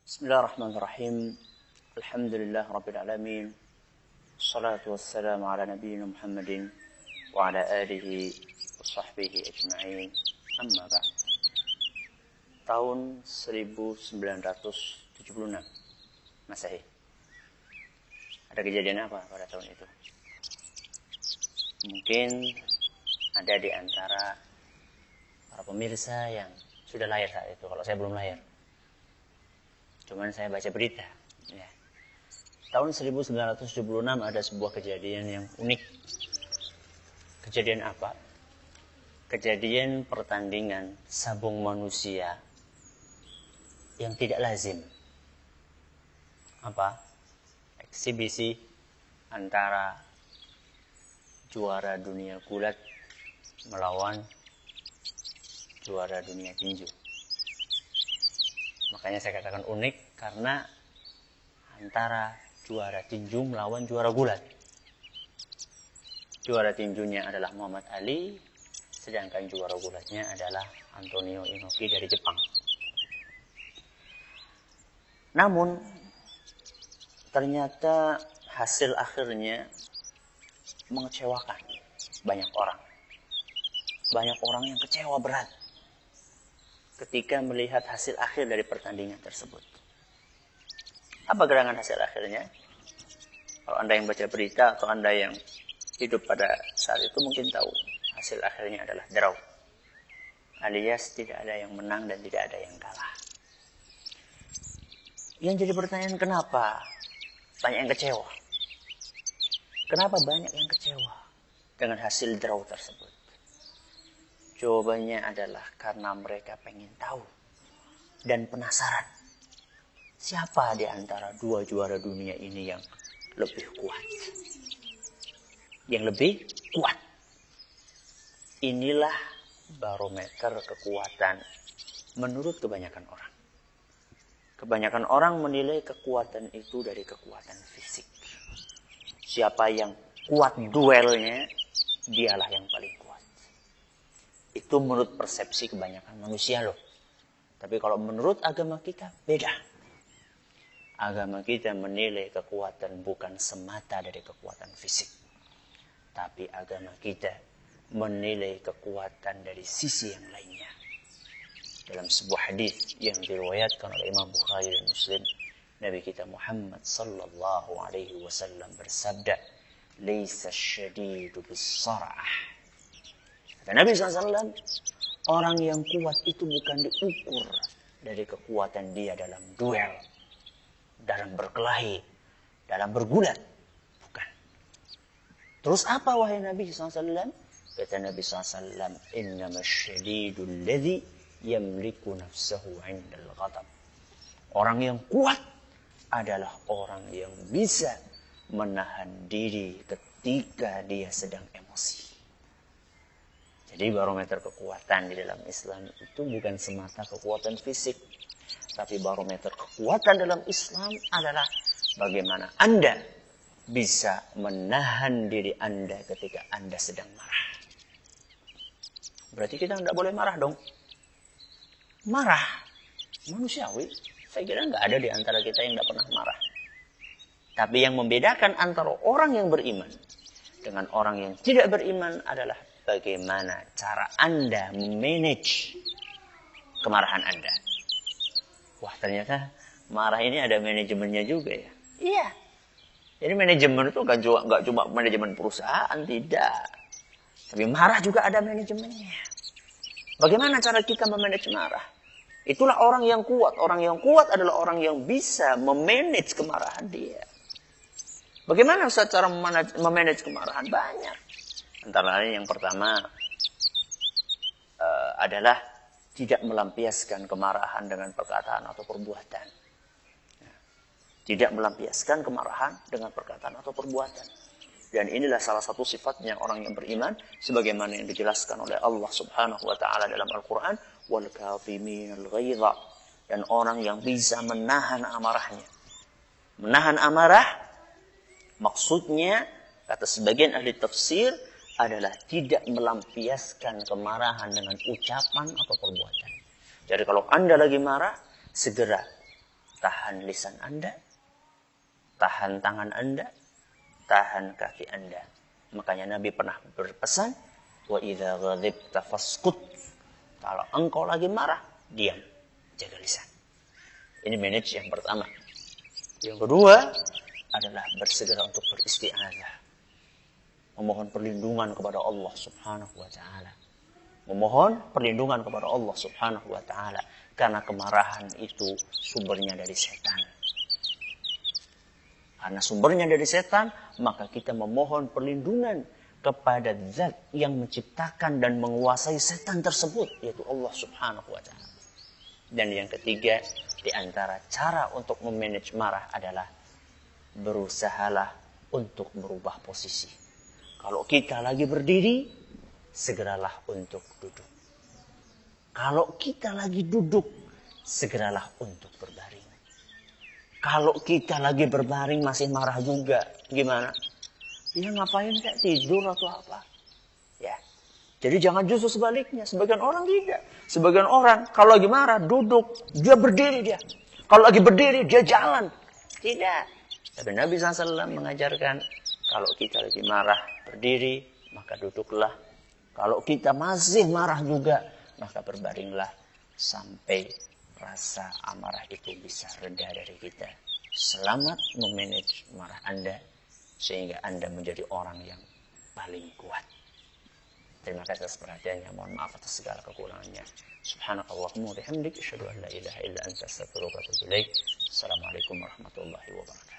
Bismillahirrahmanirrahim. Alhamdulillah Rabbil Alamin. Assalatu wassalamu ala nabiyyina Muhammadin wa ala alihi wa sahbihi ajma'in. Amma ba'd. Tahun 1976 Masehi. Ada kejadian apa pada tahun itu? Mungkin ada di antara para pemirsa yang sudah lahir saat itu. Kalau saya belum lahir. Cuman saya baca berita. Ya. Tahun 1976 ada sebuah kejadian yang unik. Kejadian apa? Kejadian pertandingan sabung manusia yang tidak lazim. Apa? Eksibisi antara juara dunia gulat melawan juara dunia tinju. Makanya saya katakan unik karena antara juara tinju melawan juara gulat. Juara tinjunya adalah Muhammad Ali, sedangkan juara gulatnya adalah Antonio Inoki dari Jepang. Namun, ternyata hasil akhirnya mengecewakan banyak orang. Banyak orang yang kecewa berat ketika melihat hasil akhir dari pertandingan tersebut. Apa gerangan hasil akhirnya? Kalau Anda yang baca berita atau Anda yang hidup pada saat itu mungkin tahu. Hasil akhirnya adalah draw. Alias tidak ada yang menang dan tidak ada yang kalah. Yang jadi pertanyaan, kenapa banyak yang kecewa? Kenapa banyak yang kecewa dengan hasil draw tersebut? Jawabannya adalah karena mereka pengen tahu dan penasaran. Siapa di antara dua juara dunia ini yang lebih kuat? Yang lebih kuat. Inilah barometer kekuatan menurut kebanyakan orang. Kebanyakan orang menilai kekuatan itu dari kekuatan fisik. Siapa yang kuat duelnya, dialah yang paling kuat. Itu menurut persepsi kebanyakan manusia loh. Tapi kalau menurut agama kita beda. Agama kita menilai kekuatan bukan semata dari kekuatan fisik. Tapi agama kita menilai kekuatan dari sisi yang lainnya. Dalam sebuah hadis yang diriwayatkan oleh Imam Bukhari dan Muslim, Nabi kita Muhammad sallallahu alaihi wasallam bersabda, "Laisa syadidu bis-sar'ah." Kata Nabi SAW, orang yang kuat itu bukan diukur dari kekuatan dia dalam duel, dalam berkelahi, dalam bergulat. Bukan. Terus apa wahai Nabi SAW? Kata Nabi SAW, "Innama syadidul ladzi yamliku nafsahu 'indal ghadab." Orang yang kuat adalah orang yang bisa menahan diri ketika dia sedang emosi. Jadi barometer kekuatan di dalam Islam itu bukan semata kekuatan fisik. Tapi barometer kekuatan dalam Islam adalah bagaimana Anda bisa menahan diri Anda ketika Anda sedang marah. Berarti kita tidak boleh marah dong. Marah, manusiawi. Saya kira nggak ada di antara kita yang tidak pernah marah. Tapi yang membedakan antara orang yang beriman dengan orang yang tidak beriman adalah bagaimana cara Anda memanage kemarahan Anda. Wah, ternyata marah ini ada manajemennya juga ya. Iya. Jadi manajemen itu nggak cuma manajemen perusahaan, tidak. Tapi marah juga ada manajemennya. Bagaimana cara kita memanage marah? Itulah orang yang kuat. Orang yang kuat adalah orang yang bisa memanage kemarahan dia. Bagaimana cara memanage kemarahan? Banyak. Antara lain yang pertama adalah tidak melampiaskan kemarahan dengan perkataan atau perbuatan. Tidak melampiaskan kemarahan dengan perkataan atau perbuatan. Dan inilah salah satu sifatnya orang yang beriman, sebagaimana yang dijelaskan oleh Allah Subhanahu wa taala dalam Al-Qur'an, wal kaziminal ghaidha, dan orang yang bisa menahan amarahnya. Menahan amarah maksudnya kata sebagian ahli tafsir adalah tidak melampiaskan kemarahan dengan ucapan atau perbuatan. Jadi kalau Anda lagi marah, segera Tahan lisan Anda, tahan tangan Anda, tahan kaki Anda. Makanya Nabi pernah berpesan, wa idza ghadibta faskut. Kalau engkau lagi marah, diam, jaga lisan. Ini manage yang pertama. Yang kedua adalah bersegera untuk beristi'adzah. Memohon perlindungan kepada Allah Subhanahu wa taala. Memohon perlindungan kepada Allah Subhanahu wa taala karena kemarahan itu sumbernya dari setan. Karena sumbernya dari setan, maka kita memohon perlindungan kepada zat yang menciptakan dan menguasai setan tersebut, yaitu Allah Subhanahu wa taala. Dan yang ketiga, di antara cara untuk memanage marah adalah berusahalah untuk merubah posisi. Kalau kita lagi berdiri, segeralah untuk duduk. Kalau kita lagi duduk, segeralah untuk berbaring. Kalau kita lagi berbaring masih marah juga, gimana? Ya ngapain kayak tidur atau apa? Ya. Jadi jangan justru sebaliknya. Sebagian orang tidak. Sebagian orang kalau lagi marah duduk, dia berdiri dia. Kalau lagi berdiri dia jalan. Tidak. Tapi Nabi SAW mengajarkan kalau kita lagi marah berdiri, maka duduklah. Kalau kita masih marah juga, maka berbaringlah sampai rasa amarah itu bisa reda dari kita. Selamat memanage marah Anda sehingga Anda menjadi orang yang paling kuat. Terima kasih atas perhatiannya. Mohon maaf atas segala kekurangannya. Subhanakallahumma wa bihamdik asyhadu an la ilaha illa anta astaghfiruka wa atubu ilaik. Assalamualaikum warahmatullahi wabarakatuh.